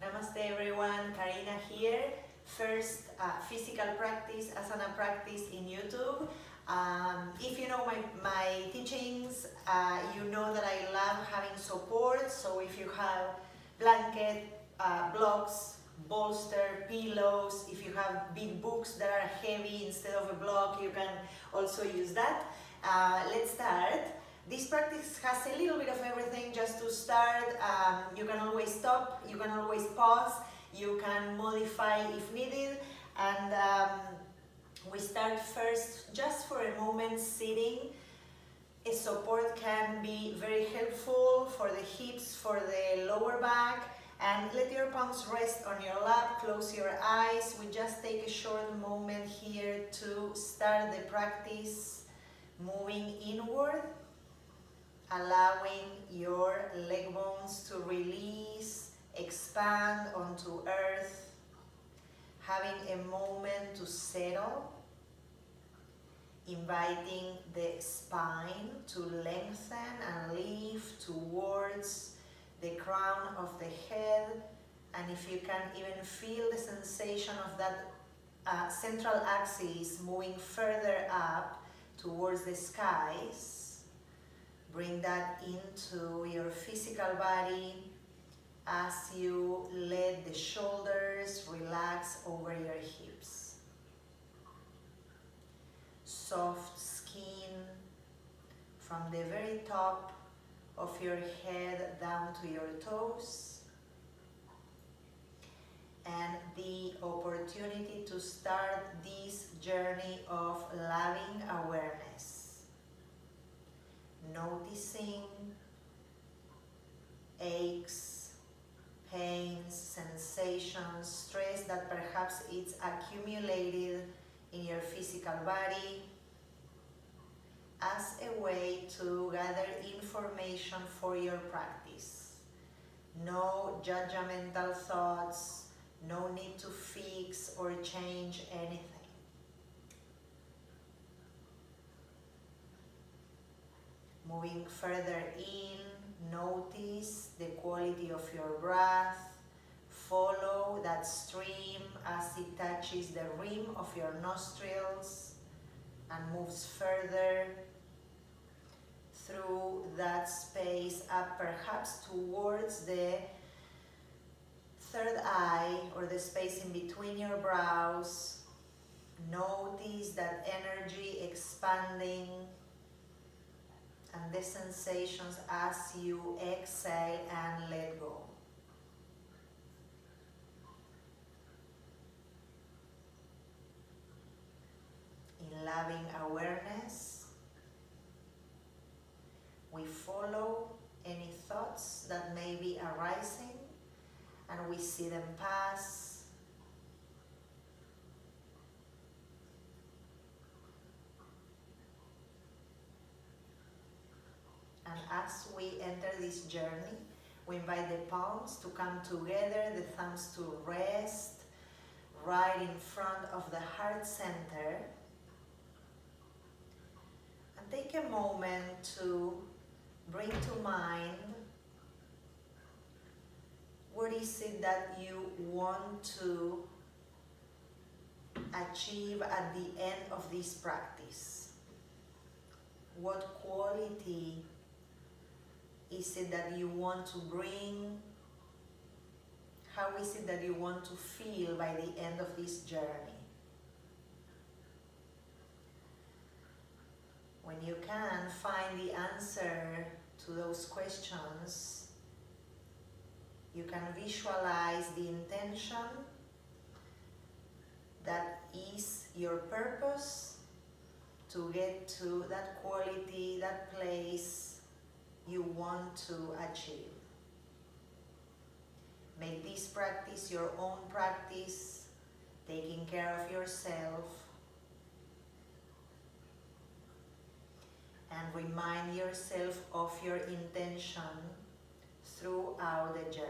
Namaste everyone, Karina here. First physical practice, asana practice in YouTube. If you know my teachings, you know that I love having support. So if you have blanket, blocks, bolster, pillows, if you have big books that are heavy instead of a block, you can also use that. Let's start. This practice has a little bit of everything. Just to start, you can always stop, you can always pause, you can modify if needed, and we start first just for a moment sitting. A support can be very helpful for the hips, for the lower back, and let your palms rest on your lap, close your eyes. We just take a short moment here to start the practice, moving inward, allowing your leg bones to release, expand onto earth, having a moment to settle, inviting the spine to lengthen and lift towards the crown of the head. And if you can even feel the sensation of that central axis moving further up towards the skies, bring that into your physical body as you let the shoulders relax over your hips. Soft skin from the very top of your head down to your toes. And the opportunity to start this journey of loving awareness. Noticing aches, pains, sensations, stress that perhaps it's accumulated in your physical body as a way to gather information for your practice. No judgmental thoughts, no need to fix or change anything. Moving further in, notice the quality of your breath. Follow that stream as it touches the rim of your nostrils and moves further through that space up, perhaps towards the third eye or the space in between your brows. Notice that energy expanding and the sensations as you exhale and let go. In loving awareness, we follow any thoughts that may be arising and we see them pass. And as we enter this journey, we invite the palms to come together, the thumbs to rest right in front of the heart center. And take a moment to bring to mind what is it that you want to achieve at the end of this practice. What quality is it that you want to bring? How is it that you want to feel by the end of this journey? When you can find the answer to those questions, you can visualize the intention that is your purpose to get to that quality, that place you want to achieve. Make this practice your own practice, taking care of yourself, and remind yourself of your intention throughout the journey.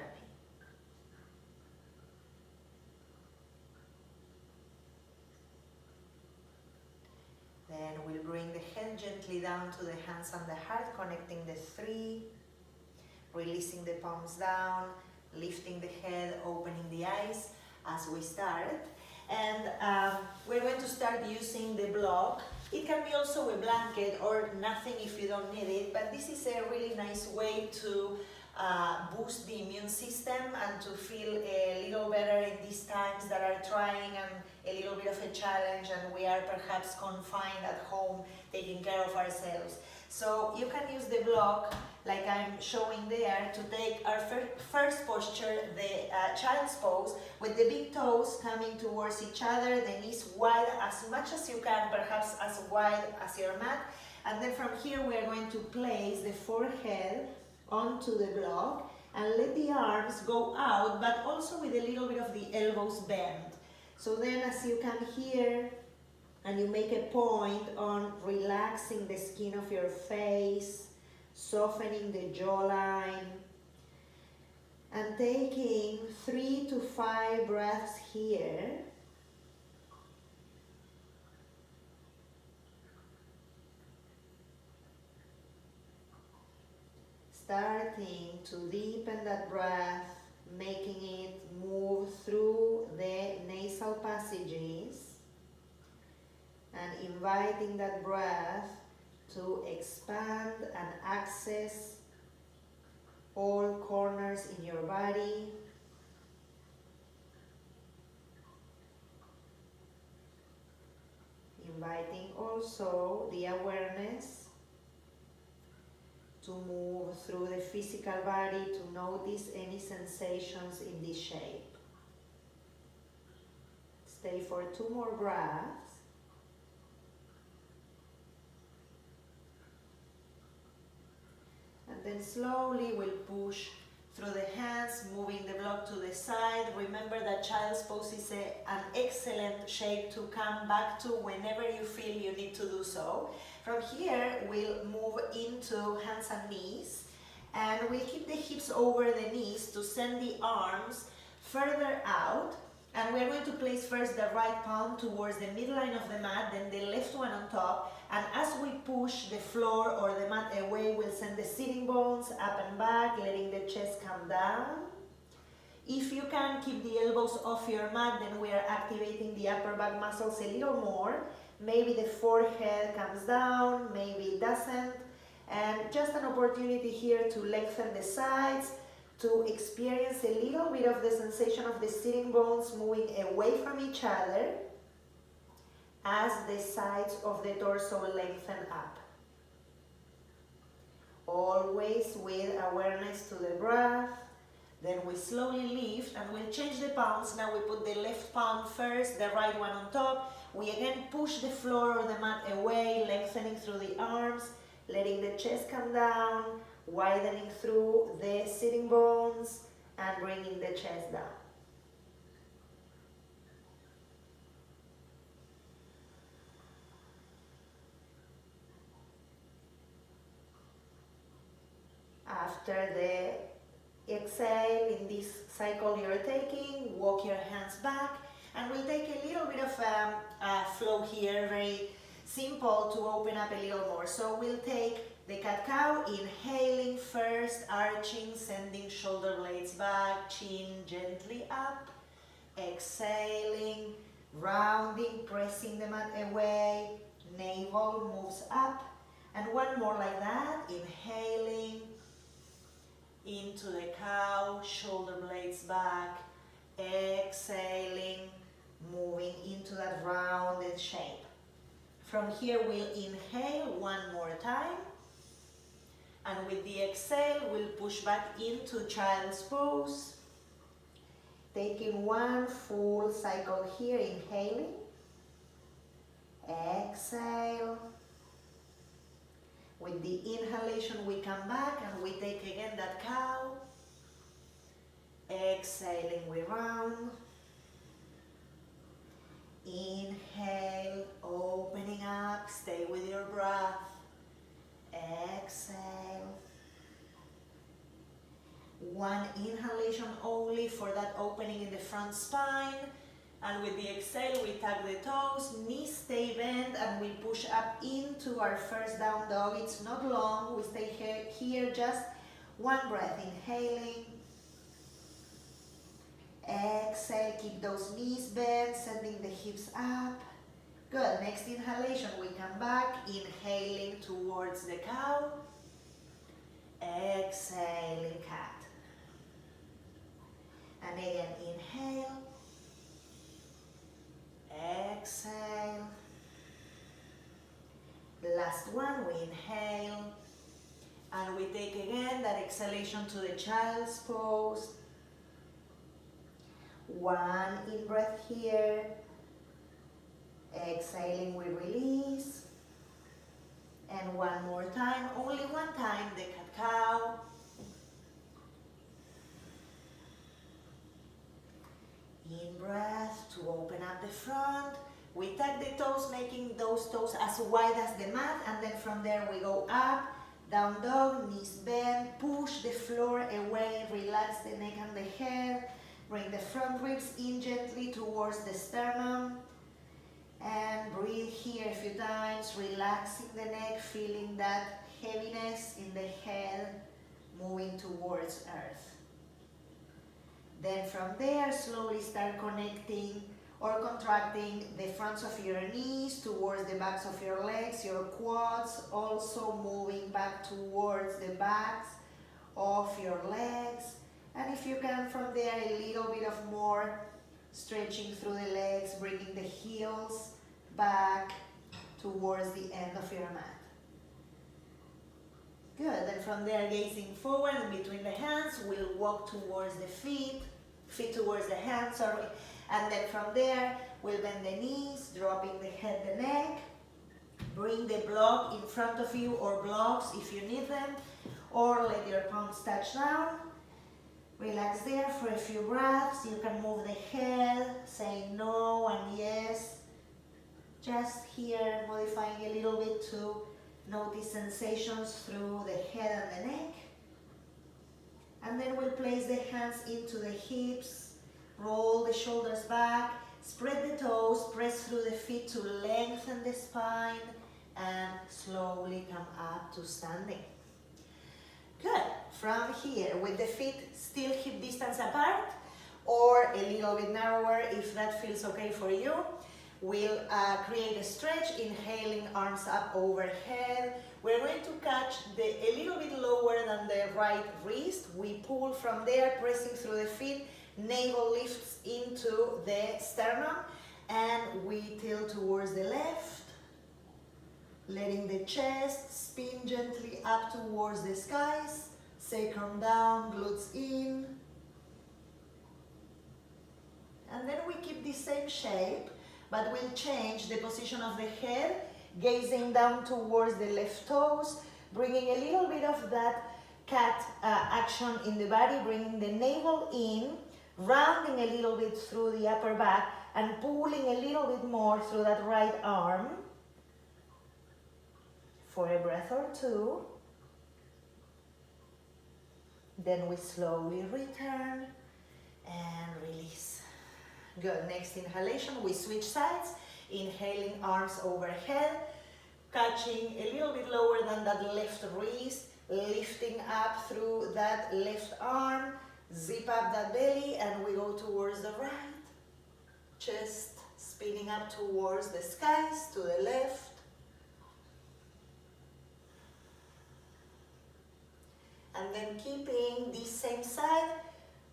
Then we'll bring the head gently down to the hands and the heart, connecting the three, releasing the palms down, lifting the head, opening the eyes as we start. And we're going to start using the block. It can be also a blanket or nothing if you don't need it, but this is a really nice way to boost the immune system and to feel a little better in these times that are trying and a little bit of a challenge, and we are perhaps confined at home taking care of ourselves. So you can use the block like I'm showing there to take our first posture, the child's pose, with the big toes coming towards each other, the knees wide as much as you can, perhaps as wide as your mat. And then from here we are going to place the forehead onto the block and let the arms go out, but also with a little bit of the elbows bent. So then as you come here and you make a point on relaxing the skin of your face, softening the jawline, and taking 3 to 5 breaths here. Starting to deepen that breath, making it move through the nasal passages and inviting that breath to expand and access all corners in your body. Inviting also the awareness to move through the physical body, to notice any sensations in this shape. Stay for 2 more breaths. And then slowly we'll push through the hands, moving the block to the side. Remember that child's pose is an excellent shape to come back to whenever you feel you need to do so. From here, we'll move into hands and knees, and we'll keep the hips over the knees to send the arms further out. And we're going to place first the right palm towards the midline of the mat, then the left one on top. And as we push the floor or the mat away, we'll send the sitting bones up and back, letting the chest come down. If you can keep the elbows off your mat, then we are activating the upper back muscles a little more. Maybe the forehead comes down, maybe it doesn't. And just an opportunity here to lengthen the sides, to experience a little bit of the sensation of the sitting bones moving away from each other as the sides of the torso lengthen up. Always with awareness to the breath. Then we slowly lift and we'll change the palms. Now we put the left palm first, the right one on top. We again push the floor or the mat away, lengthening through the arms, letting the chest come down, widening through the sitting bones, and bringing the chest down. After the exhale in this cycle you're taking, walk your hands back, and we'll take a little bit of flow here, very simple to open up a little more. So we'll take the cat-cow, inhaling first, arching, sending shoulder blades back, chin gently up, exhaling, rounding, pressing the mat away, navel moves up, and one more like that, inhaling, into the cow, shoulder blades back, exhaling, moving into that rounded shape. From here we'll inhale one more time, and with the exhale we'll push back into child's pose, taking one full cycle here, inhaling, exhale. With the inhalation we come back and we take again that cow, exhaling we round, inhale, opening up, stay with your breath, exhale. One inhalation only for that opening in the front spine. And with the exhale, we tug the toes, knees stay bent, and we push up into our first down dog. It's not long, we stay here just one breath, inhaling, keep those knees bent, sending the hips up. Good, next inhalation, we come back, inhaling towards the cow. Exhaling cat. And again, inhale. Exhale. Last one, we inhale. And we take again that exhalation to the child's pose. One in breath here. Exhaling, we release. And one more time, only one time, the cat-cow. In breath to open up the front. We tuck the toes, making those toes as wide as the mat, and then from there we go up, down dog, knees bend, push the floor away, relax the neck and the head, bring the front ribs in gently towards the sternum, and breathe here a few times, relaxing the neck, feeling that heaviness in the head, moving towards earth. Then from there, slowly start connecting or contracting the fronts of your knees towards the backs of your legs, your quads also moving back towards the backs of your legs. And if you can, from there, a little bit of more stretching through the legs, bringing the heels back towards the end of your mat. Good, then from there, gazing forward and between the hands, we'll walk towards the feet towards the hands, sorry. And then from there, we'll bend the knees, dropping the head, the neck. Bring the block in front of you or blocks if you need them, or let your palms touch down. Relax there for a few breaths. You can move the head, saying no and yes. Just here, modifying a little bit to notice sensations through the head and the neck. And then we'll place the hands into the hips, roll the shoulders back, spread the toes, press through the feet to lengthen the spine, and slowly come up to standing. Good. From here, with the feet still hip distance apart, or a little bit narrower if that feels okay for you, we'll create a stretch, inhaling arms up overhead. We're going to catch a little bit lower than the right wrist. We pull from there, pressing through the feet, navel lifts into the sternum, and we tilt towards the left, letting the chest spin gently up towards the skies, sacrum down, glutes in. And then we keep the same shape, but we'll change the position of the head, gazing down towards the left toes, bringing a little bit of that cat action in the body, bringing the navel in, rounding a little bit through the upper back, and pulling a little bit more through that right arm for a breath or two. Then we slowly return and release. Good, next inhalation, we switch sides, inhaling arms overhead, catching a little bit lower than that left wrist, lifting up through that left arm, zip up that belly, and we go towards the right, chest spinning up towards the skies, to the left. And then keeping this same side,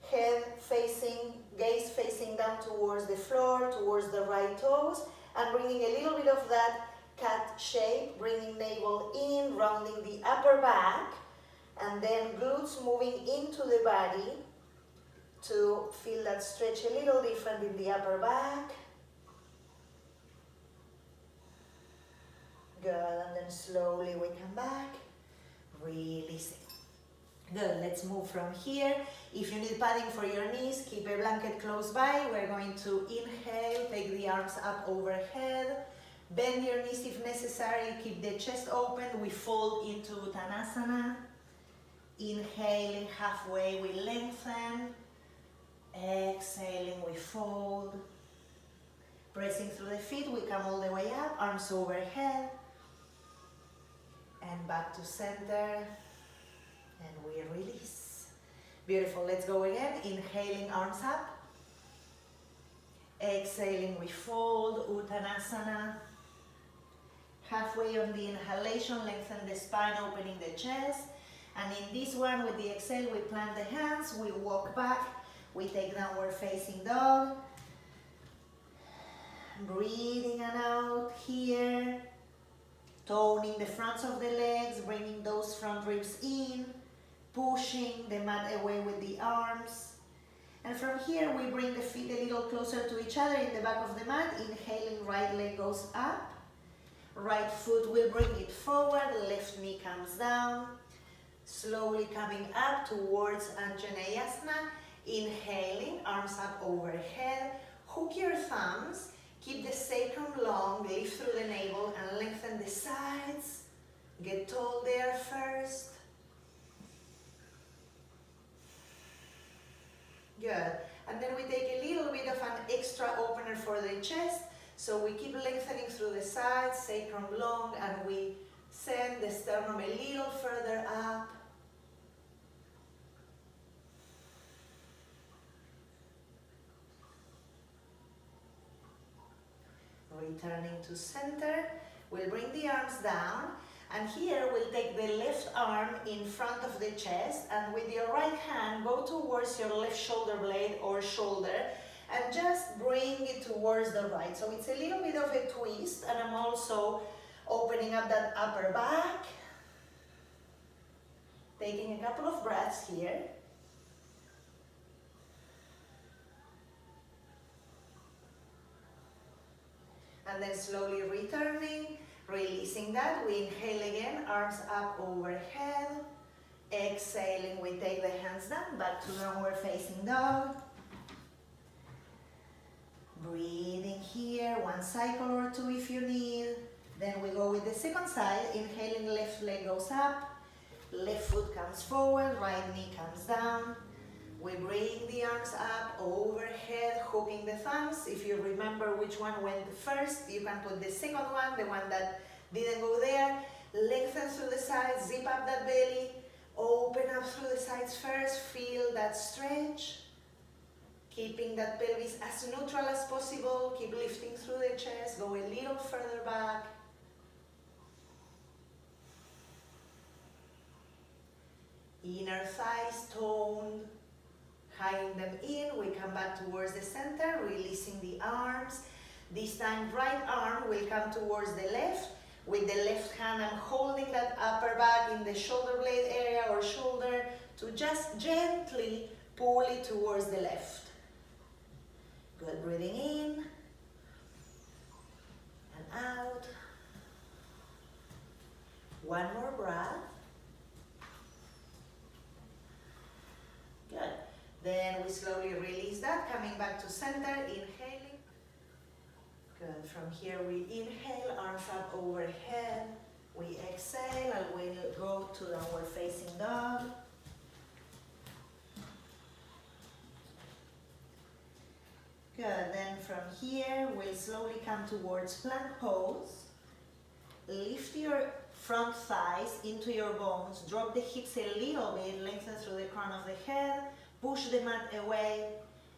head facing, gaze facing down towards the floor, towards the right toes, and bringing a little bit of that cat shape, bringing navel in, rounding the upper back, and then glutes moving into the body to feel that stretch a little different in the upper back. Good, and then slowly we come back, releasing. Good, let's move from here. If you need padding for your knees, keep a blanket close by. We're going to inhale, take the arms up overhead, bend your knees if necessary, keep the chest open. We fold into Uttanasana. Inhaling halfway, we lengthen. Exhaling, we fold. Pressing through the feet, we come all the way up, arms overhead. And back to center. And we release. Beautiful, let's go again. Inhaling, arms up. Exhaling, we fold, Uttanasana. Halfway on the inhalation, lengthen the spine, opening the chest. And in this one, with the exhale, we plant the hands, we walk back, we take downward facing dog. Breathing in and out here. Toning the fronts of the legs, bringing those front ribs in. Pushing the mat away with the arms. And from here, we bring the feet a little closer to each other in the back of the mat. Inhaling, right leg goes up. Right foot will bring it forward, left knee comes down. Slowly coming up towards Anjaneyasana. Inhaling, arms up overhead. Hook your thumbs. Keep the sacrum long, lift through the navel and lengthen the sides. Get tall there first. Good. And then we take a little bit of an extra opener for the chest. So we keep lengthening through the sides, sacrum long, and we send the sternum a little further up. Returning to center, we'll bring the arms down, and here we'll take the left arm in front of the chest, and with your right hand go towards your left shoulder blade or shoulder, and just bring it towards the right. So it's a little bit of a twist, and I'm also opening up that upper back. Taking a couple of breaths here. And then slowly returning, releasing that. We inhale again, arms up overhead. Exhaling, we take the hands down, back to downward facing dog. Breathing here, one cycle or two if you need. Then we go with the second side. Inhaling, left leg goes up. Left foot comes forward, right knee comes down. We bring the arms up overhead, hooking the thumbs. If you remember which one went first, you can put the second one, the one that didn't go there. Lengthen through the sides, zip up that belly. Open up through the sides first, feel that stretch. Keeping that pelvis as neutral as possible. Keep lifting through the chest, go a little further back. Inner thighs toned. Highing them in, we come back towards the center, releasing the arms. This time, right arm will come towards the left. With the left hand, I'm holding that upper back in the shoulder blade area or shoulder to just gently pull it towards the left. Good, breathing in and out. One more breath. Good. Then we slowly release that, coming back to center, inhaling. Good, from here we inhale, arms up overhead. We exhale and we'll go to downward facing dog. Good, then from here we'll slowly come towards plank pose. Lift your front thighs into your bones, drop the hips a little bit, lengthen through the crown of the head. Push the mat away,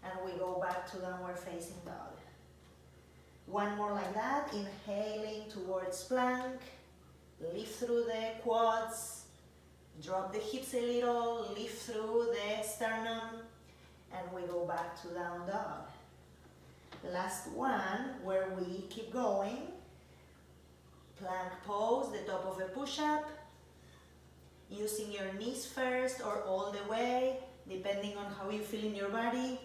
and we go back to downward facing dog. One more like that, inhaling towards plank, lift through the quads, drop the hips a little, lift through the sternum, and we go back to down dog. Last one, where we keep going. Plank pose, the top of a push-up, using your knees first or all the way, depending on how you feel in your body.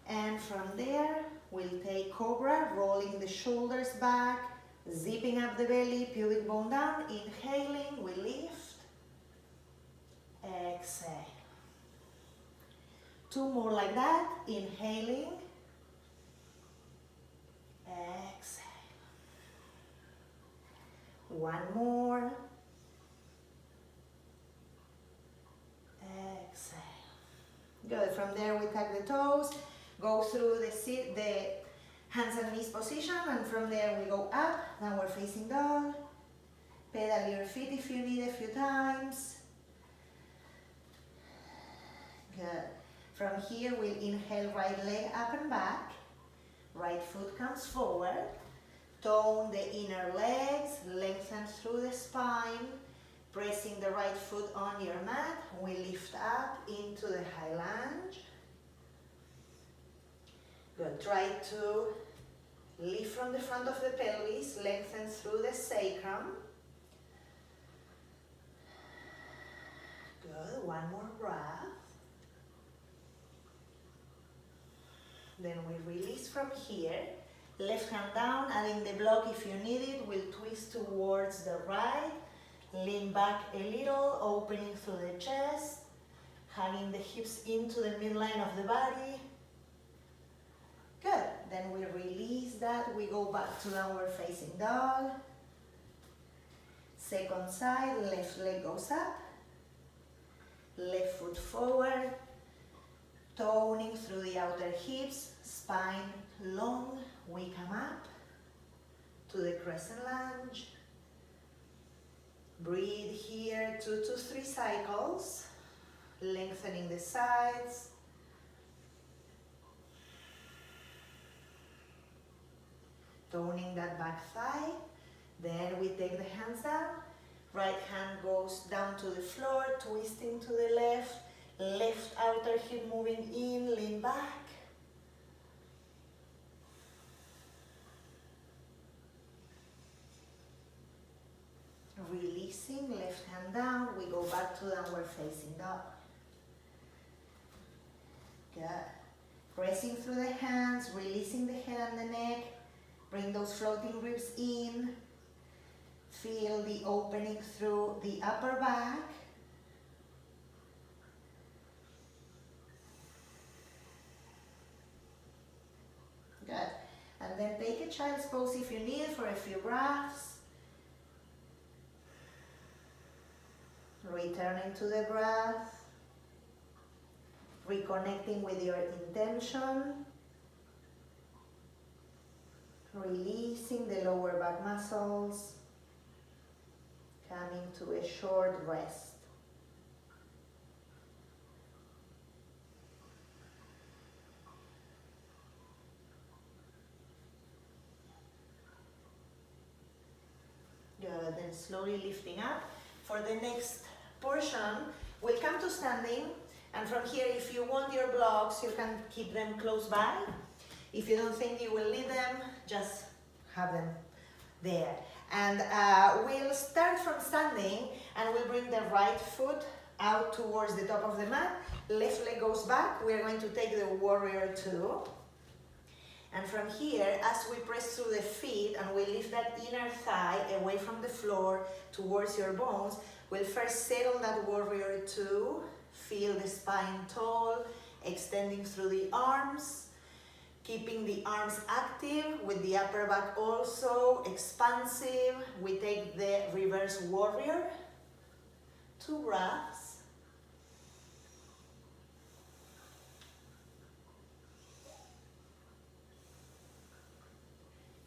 And from there, we'll take Cobra, rolling the shoulders back, zipping up the belly, pubic bone down. Inhaling, we lift. Exhale. Two more like that. Inhaling. Exhale. One more. Exhale. Good. From there, we tuck the toes, go through the hands and knees position, and from there we go up, downward facing dog. Pedal your feet if you need a few times. Good. From here, we'll inhale right leg up and back. Right foot comes forward. Tone the inner legs, lengthen through the spine. Pressing the right foot on your mat, we lift up into the high lunge. Good. Try to lift from the front of the pelvis, lengthen through the sacrum. Good. One more breath. Then we release from here. Left hand down, adding the block if you need it. We'll twist towards the right. Lean back a little, opening through the chest. Hugging the hips into the midline of the body. Good. Then we release that. We go back to downward facing dog. Second side, left leg goes up. Left foot forward. Toning through the outer hips, spine long. We come up to the Crescent Lunge. Breathe here 2 to 3 cycles. Lengthening the sides. Toning that back thigh. Then we take the hands down. Right hand goes down to the floor, twisting to the left. Left outer hip moving in, lean back. Releasing, left hand down. We go back to downward facing dog. Good. Pressing through the hands, releasing the head and the neck. Bring those floating ribs in. Feel the opening through the upper back. Good. And then take a child's pose if you need for a few breaths. Returning to the breath. Reconnecting with your intention. Releasing the lower back muscles. Coming to a short rest. Good. Then slowly lifting up. For the next portion, we'll come to standing. And from here, if you want your blocks, you can keep them close by. If you don't think you will need them, just have them there. And we'll start from standing, and we'll bring the right foot out towards the top of the mat. Left leg goes back. We're going to take the warrior two. And from here, as we press through the feet and we lift that inner thigh away from the floor towards your bones, we'll first settle that warrior two. Feel the spine tall, extending through the arms. Keeping the arms active with the upper back also expansive. We take the reverse warrior. 2 breaths.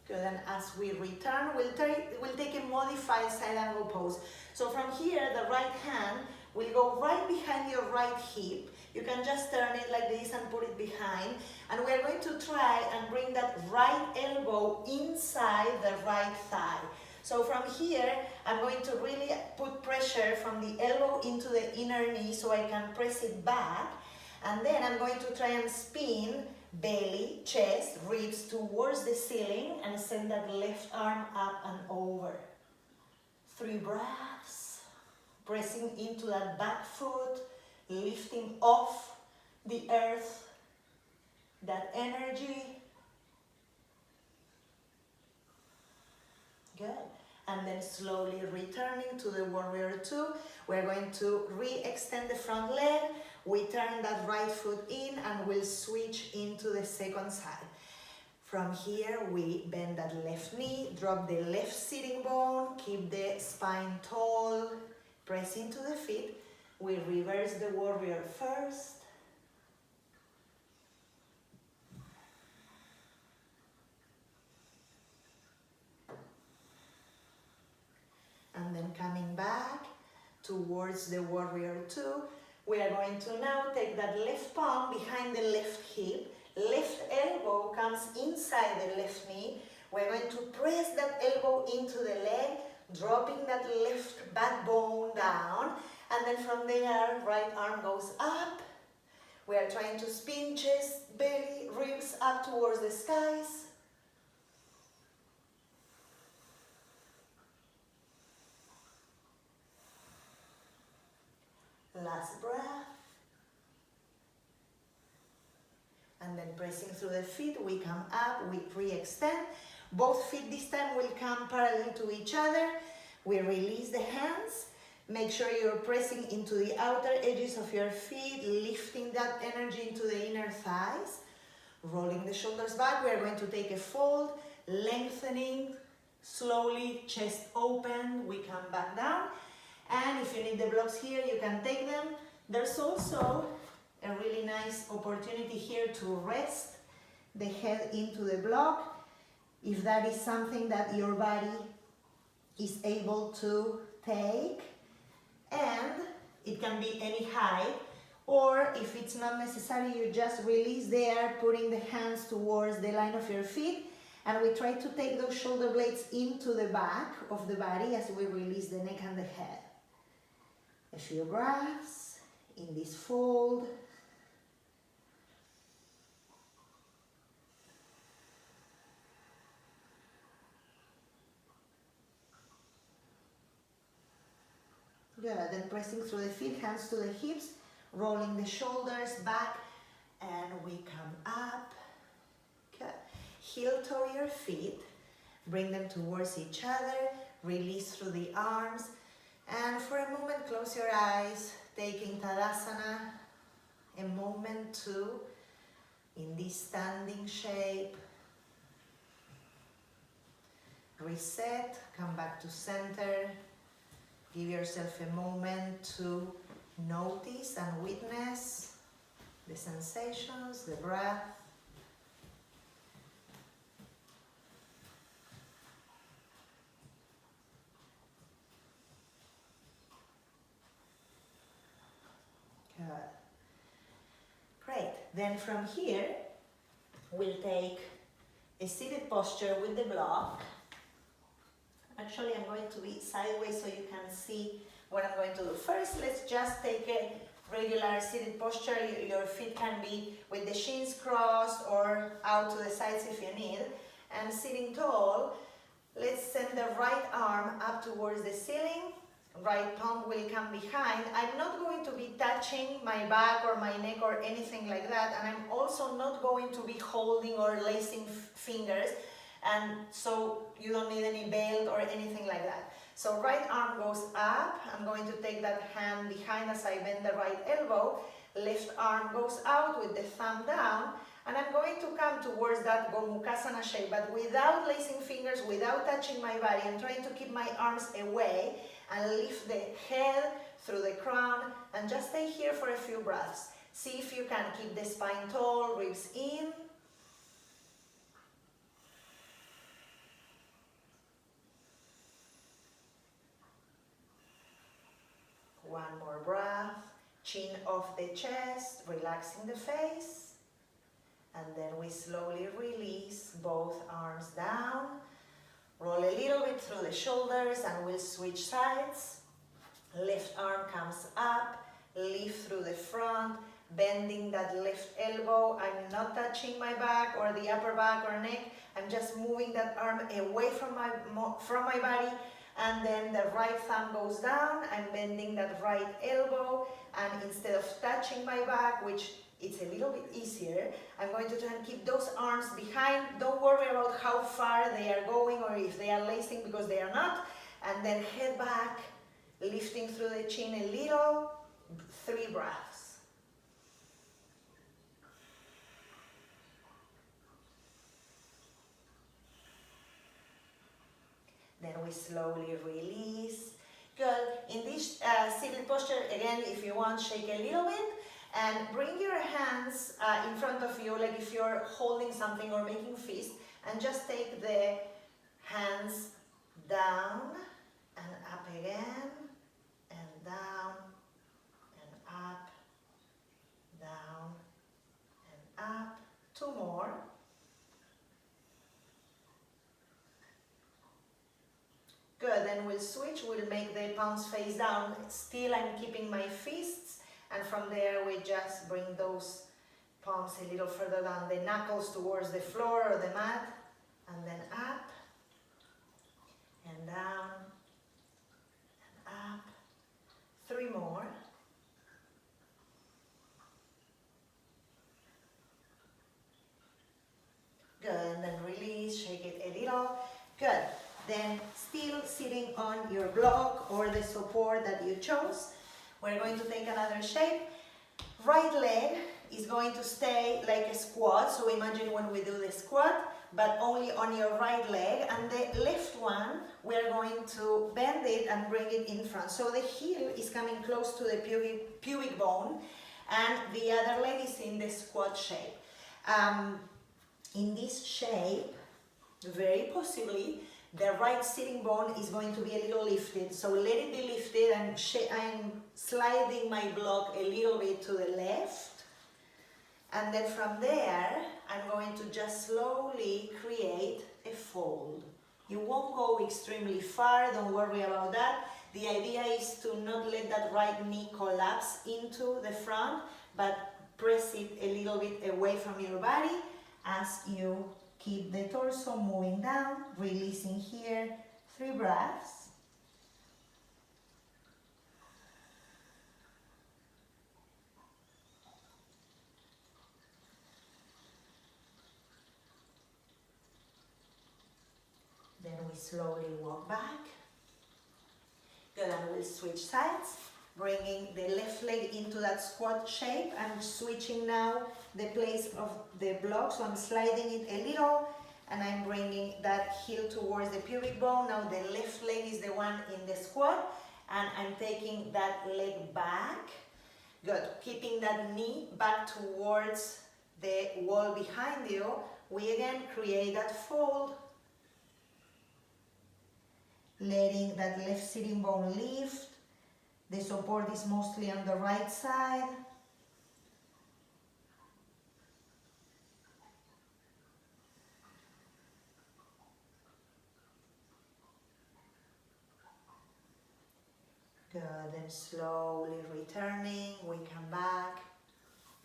Good, and as we return, we'll take a modified side angle pose. So from here, the right hand will go right behind your right hip. You can just turn it like this and put it behind. And we're going to try and bring that right elbow inside the right thigh. So from here, I'm going to really put pressure from the elbow into the inner knee so I can press it back. And then I'm going to try and spin belly, chest, ribs towards the ceiling and send that left arm up and over. 3 breaths. Pressing into that back foot. Lifting off the earth, that energy. Good. And then slowly returning to the warrior two. We're going to re-extend the front leg. We turn that right foot in and we'll switch into the second side. From here, we bend that left knee, drop the left sitting bone, keep the spine tall, press into the feet. We reverse the warrior first. And then coming back towards the warrior two, we are going to now take that left palm behind the left hip, left elbow comes inside the left knee. We're going to press that elbow into the leg, dropping that left backbone down. And then from there, right arm goes up. We are trying to spin chest, belly, ribs up towards the skies. Last breath. And then pressing through the feet, we come up, we re-extend. Both feet this time will come parallel to each other. We release the hands. Make sure you're pressing into the outer edges of your feet, lifting that energy into the inner thighs. Rolling the shoulders back, we are going to take a fold, lengthening, slowly, chest open, we come back down. And if you need the blocks here, you can take them. There's also a really nice opportunity here to rest the head into the block, if that is something that your body is able to take. And it can be any height, or if it's not necessary, you just release the air, putting the hands towards the line of your feet, and we try to take those shoulder blades into the back of the body as we release the neck and the head. A few breaths in this fold. Good, then pressing through the feet, hands to the hips, rolling the shoulders back, and we come up. Good. Heel toe your feet, bring them towards each other, release through the arms, and for a moment close your eyes, taking Tadasana, a moment to, in this standing shape. Reset, come back to center. Give yourself a moment to notice and witness the sensations, the breath. Good. Great. Then from here, we'll take a seated posture with the block. Actually, I'm going to be sideways so you can see what I'm going to do. First, let's just take a regular seated posture. Your feet can be with the shins crossed or out to the sides if you need. And sitting tall, let's send the right arm up towards the ceiling. Right palm will come behind. I'm not going to be touching my back or my neck or anything like that. And I'm also not going to be holding or lacing fingers. And so you don't need any belt or anything like that. So right arm goes up. I'm going to take that hand behind as I bend the right elbow. Left arm goes out with the thumb down. And I'm going to come towards that Gomukhasana shape, but without lacing fingers, without touching my body. I'm trying to keep my arms away and lift the head through the crown. And just stay here for a few breaths. See if you can keep the spine tall, ribs in. One more breath, chin off the chest, relaxing the face. And then we slowly release both arms down. Roll a little bit through the shoulders and we'll switch sides. Left arm comes up, lift through the front, bending that left elbow. I'm not touching my back or the upper back or neck. I'm just moving that arm away from my body. And then the right thumb goes down. I'm bending that right elbow. And instead of touching my back, which it's a little bit easier, I'm going to try and keep those arms behind. Don't worry about how far they are going or if they are lacing, because they are not. And then head back, lifting through the chin a little. 3 breaths. Then we slowly release. Good. In this seated posture, again, if you want, shake a little bit. And bring your hands in front of you, like if you're holding something or making fist. And just take the hands down and up again. And down and up. Down and up. 2 more. we'll switch, we'll make the palms face down. Still I'm keeping my fists, and from there we just bring those palms a little further down, the knuckles towards the floor or the mat, and then up, and down, and up. 3 more. Good, and then release, shake it a little. Good, then still sitting on your block or the support that you chose, we're going to take another shape. Right leg is going to stay like a squat, so imagine when we do the squat, but only on your right leg, and the left one, we're going to bend it and bring it in front. So the heel is coming close to the pubic bone, and the other leg is in the squat shape. In this shape, very possibly, the right sitting bone is going to be a little lifted. So let it be lifted, and I'm sliding my block a little bit to the left. And then from there, I'm going to just slowly create a fold. You won't go extremely far, don't worry about that. The idea is to not let that right knee collapse into the front, but press it a little bit away from your body as you keep the torso moving down, releasing here, 3 breaths. Then we slowly walk back. Good, and we'll switch sides, bringing the left leg into that squat shape. I'm switching now the place of the block, so I'm sliding it a little, and I'm bringing that heel towards the pubic bone. Now the left leg is the one in the squat, and I'm taking that leg back. Good, keeping that knee back towards the wall behind you. We again create that fold, letting that left sitting bone lift. The support is mostly on the right side. Good, then slowly returning, we come back.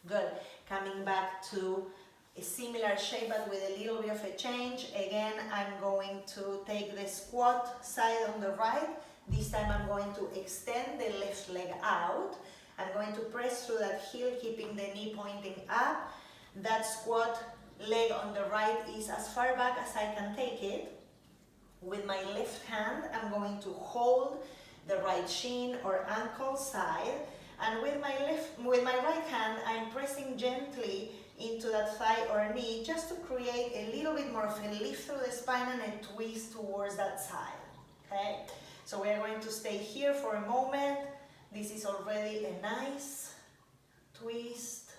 Good, coming back to a similar shape but with a little bit of a change. Again, I'm going to take the squat side on the right. This time I'm going to extend the left leg out. I'm going to press through that heel, keeping the knee pointing up. That squat leg on the right is as far back as I can take it. With my left hand, I'm going to hold the right shin or ankle side, and with my right hand, I'm pressing gently into that thigh or knee just to create a little bit more of a lift through the spine and a twist towards that side. Okay, so we are going to stay here for a moment. This is already a nice twist,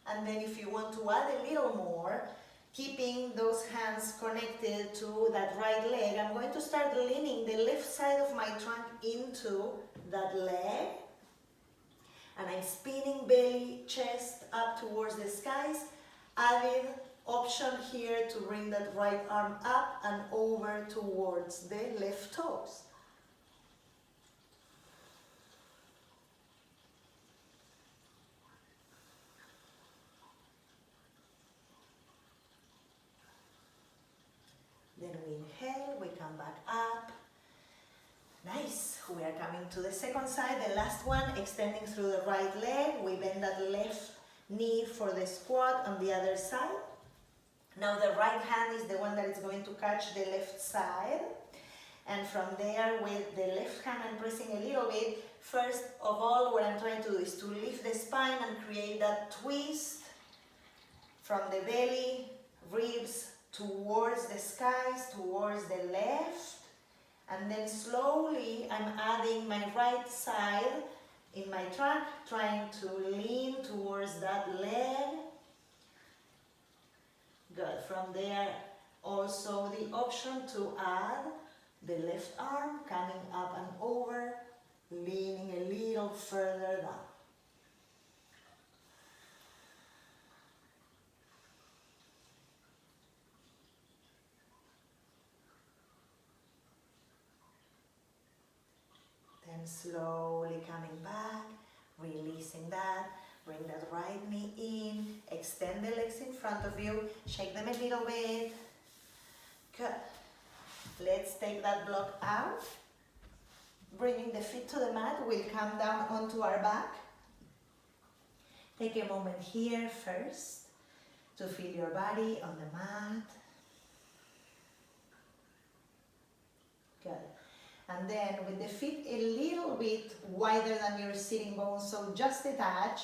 and then if you want to add a little more, keeping those hands connected to that right leg, I'm going to start leaning the left side of my trunk into that leg. And I'm spinning belly, chest up towards the skies. Added option here to bring that right arm up and over towards the left toes. Then we inhale, we come back up. Nice, we are coming to the second side, the last one, extending through the right leg. We bend that left knee for the squat on the other side. Now the right hand is the one that is going to catch the left side. And from there, with the left hand, I'm pressing a little bit. First of all, what I'm trying to do is to lift the spine and create that twist from the belly, ribs, towards the skies, towards the left, and then slowly I'm adding my right side in my trunk, trying to lean towards that leg. Good. From there, also the option to add the left arm coming up and over, leaning a little further down. slowly coming back, releasing that. Bring that right knee in, extend the legs in front of you, shake them a little bit. Good. Let's take that block out. Bringing the feet to the mat, we'll come down onto our back. Take a moment here first to feel your body on the mat. Good. And then with the feet a little bit wider than your sitting bones, so just a touch,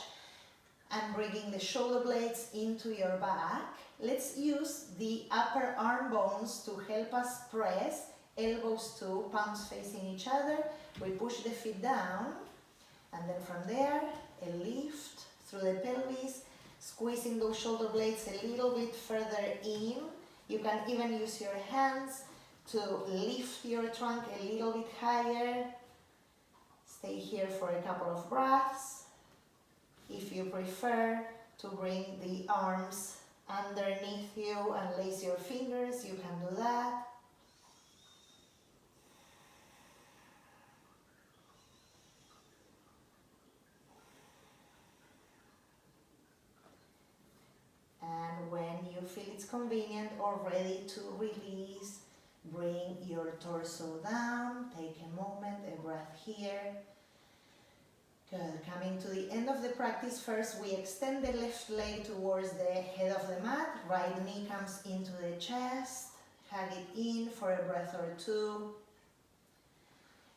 and bringing the shoulder blades into your back. Let's use the upper arm bones to help us press, elbows to palms facing each other. We push the feet down, and then from there, a lift through the pelvis, squeezing those shoulder blades a little bit further in. You can even use your hands to lift your trunk a little bit higher. Stay here for a couple of breaths. If you prefer to bring the arms underneath you and lace your fingers, you can do that. And when you feel it's convenient or ready to release, bring your torso down. Take a moment, a breath here. Good. Coming to the end of the practice, first we extend the left leg towards the head of the mat. Right knee comes into the chest. Hug it in for a breath or two.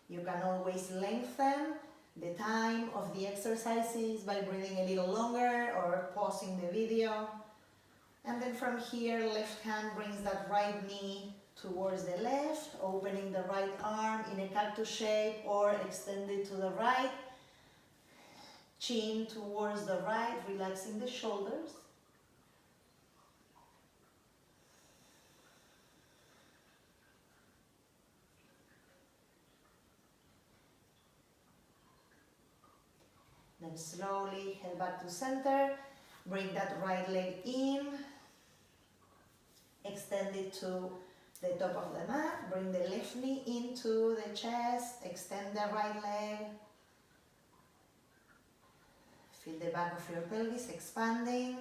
You can always lengthen the time of the exercises by breathing a little longer or pausing the video. And then from here, left hand brings that right knee towards the left, opening the right arm in a cactus shape or extended to the right. Chin towards the right, relaxing the shoulders. Then slowly head back to center. Bring that right leg in. Extend it to the top of the mat. Bring the left knee into the chest. Extend the right leg. Feel the back of your pelvis expanding.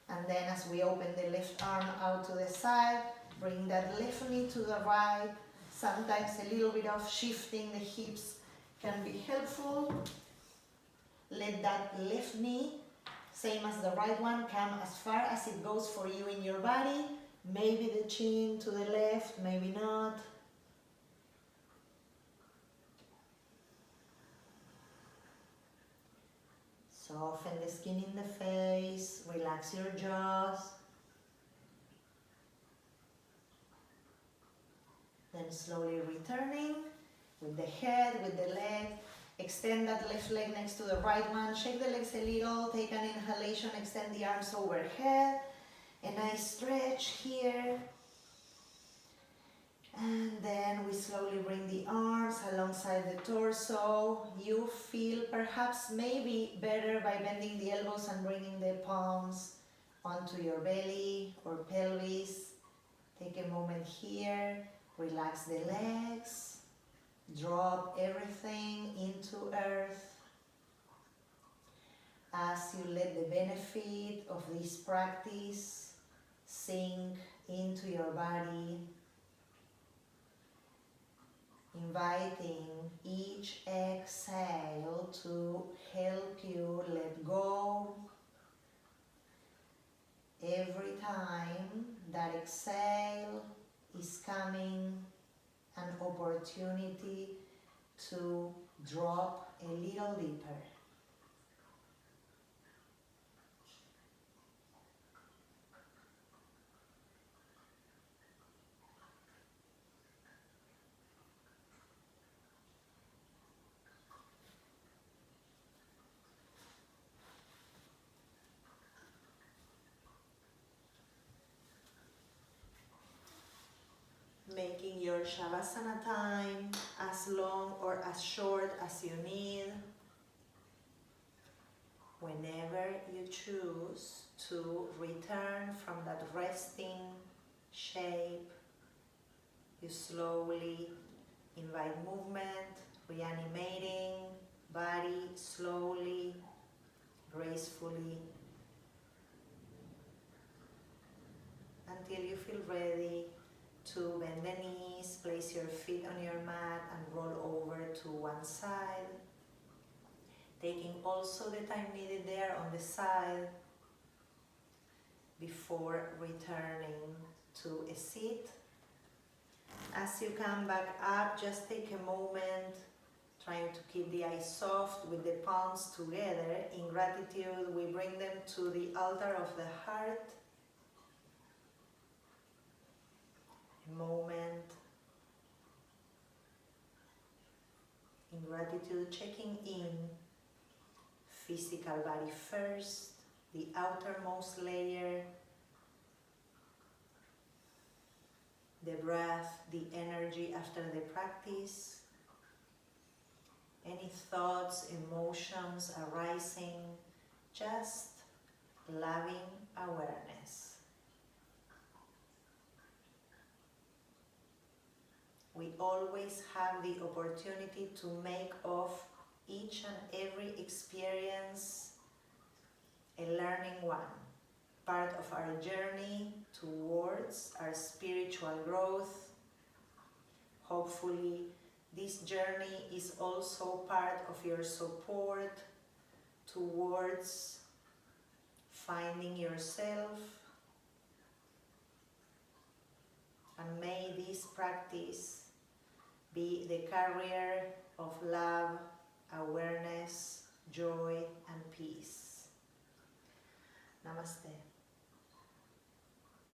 And then as we open the left arm out to the side, bring that left knee to the right. Sometimes a little bit of shifting the hips can be helpful. Let that left knee, same as the right one, come as far as it goes for you in your body. Maybe the chin to the left, maybe not. Soften the skin in the face, relax your jaws. Then slowly returning with the head, with the leg. Extend that left leg next to the right one. Shake the legs a little, take an inhalation, extend the arms overhead. A nice stretch here. And then we slowly bring the arms alongside the torso. You feel perhaps maybe better by bending the elbows and bringing the palms onto your belly or pelvis. Take a moment here. Relax the legs. Drop everything into earth. As you let the benefit of this practice sink into your body, inviting each exhale to help you let go. Every time that exhale is coming an opportunity to drop a little deeper. Making your Shavasana time as long or as short as you need. Whenever you choose to return from that resting shape, you slowly invite movement reanimating body slowly, gracefully, until you feel ready to bend the knees, place your feet on your mat and roll over to one side. Taking also the time needed there on the side before returning to a seat. As you come back up, just take a moment trying to keep the eyes soft with the palms together. In gratitude, we bring them to the altar of the heart. A moment in gratitude, checking in. Physical body first, the outermost layer, the breath, the energy after the practice, any thoughts, emotions arising, just loving awareness. We always have the opportunity to make of each and every experience a learning one, part of our journey towards our spiritual growth. Hopefully, this journey is also part of your support towards finding yourself. And may this practice be the carrier of love, awareness, joy, and peace. Namaste.